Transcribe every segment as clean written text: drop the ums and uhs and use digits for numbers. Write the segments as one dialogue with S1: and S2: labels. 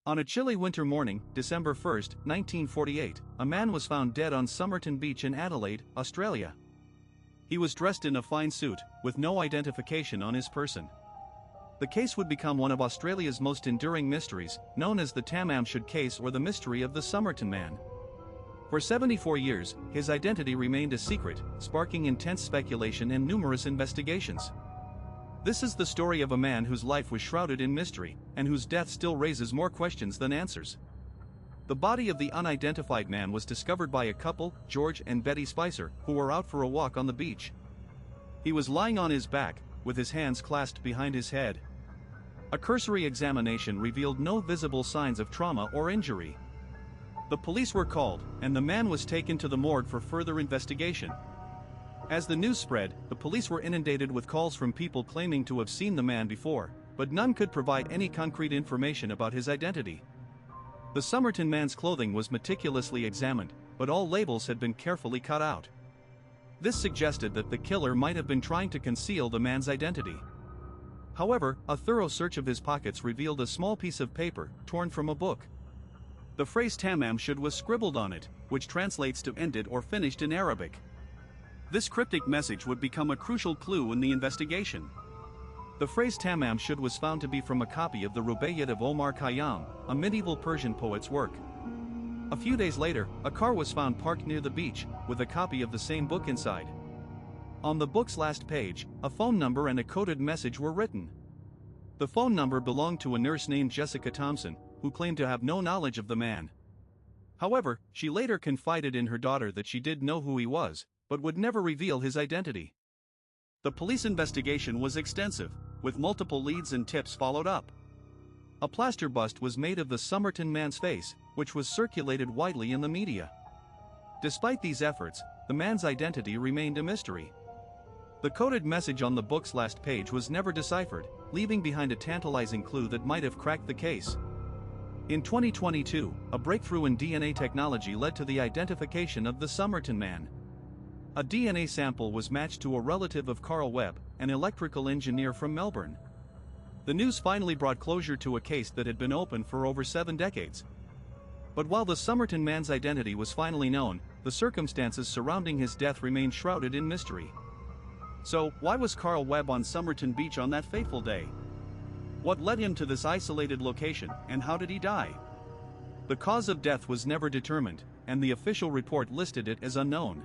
S1: On a chilly winter morning, December 1, 1948, a man was found dead on Somerton Beach in Adelaide, Australia. He was dressed in a fine suit, with no identification on his person. The case would become one of Australia's most enduring mysteries, known as the Tamam Shud case or the mystery of the Somerton Man. For 74 years, his identity remained a secret, sparking intense speculation and numerous investigations. This is the story of a man whose life was shrouded in mystery, and whose death still raises more questions than answers. The body of the unidentified man was discovered by a couple, George and Betty Spicer, who were out for a walk on the beach. He was lying on his back, with his hands clasped behind his head. A cursory examination revealed no visible signs of trauma or injury. The police were called, and the man was taken to the morgue for further investigation. As the news spread, the police were inundated with calls from people claiming to have seen the man before, but none could provide any concrete information about his identity. The Somerton man's clothing was meticulously examined, but all labels had been carefully cut out. This suggested that the killer might have been trying to conceal the man's identity. However, a thorough search of his pockets revealed a small piece of paper, torn from a book. The phrase Tamam Shud was scribbled on it, which translates to ended or finished in Arabic. This cryptic message would become a crucial clue in the investigation. The phrase Tamam Shud was found to be from a copy of the Rubaiyat of Omar Khayyam, a medieval Persian poet's work. A few days later, a car was found parked near the beach, with a copy of the same book inside. On the book's last page, a phone number and a coded message were written. The phone number belonged to a nurse named Jessica Thompson, who claimed to have no knowledge of the man. However, she later confided in her daughter that she did know who he was, but would never reveal his identity. The police investigation was extensive, with multiple leads and tips followed up. A plaster bust was made of the Somerton man's face, which was circulated widely in the media. Despite these efforts, the man's identity remained a mystery. The coded message on the book's last page was never deciphered, leaving behind a tantalizing clue that might have cracked the case. In 2022, a breakthrough in DNA technology led to the identification of the Somerton man. A DNA sample was matched to a relative of Carl Webb, an electrical engineer from Melbourne. The news finally brought closure to a case that had been open for over 7 decades. But while the Somerton man's identity was finally known, the circumstances surrounding his death remained shrouded in mystery. So, why was Carl Webb on Somerton Beach on that fateful day? What led him to this isolated location, and how did he die? The cause of death was never determined, and the official report listed it as unknown.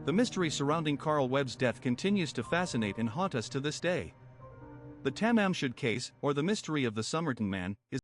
S1: The mystery surrounding Carl Webb's death continues to fascinate and haunt us to this day. The Tamam Shud case, or the mystery of the Somerton man, is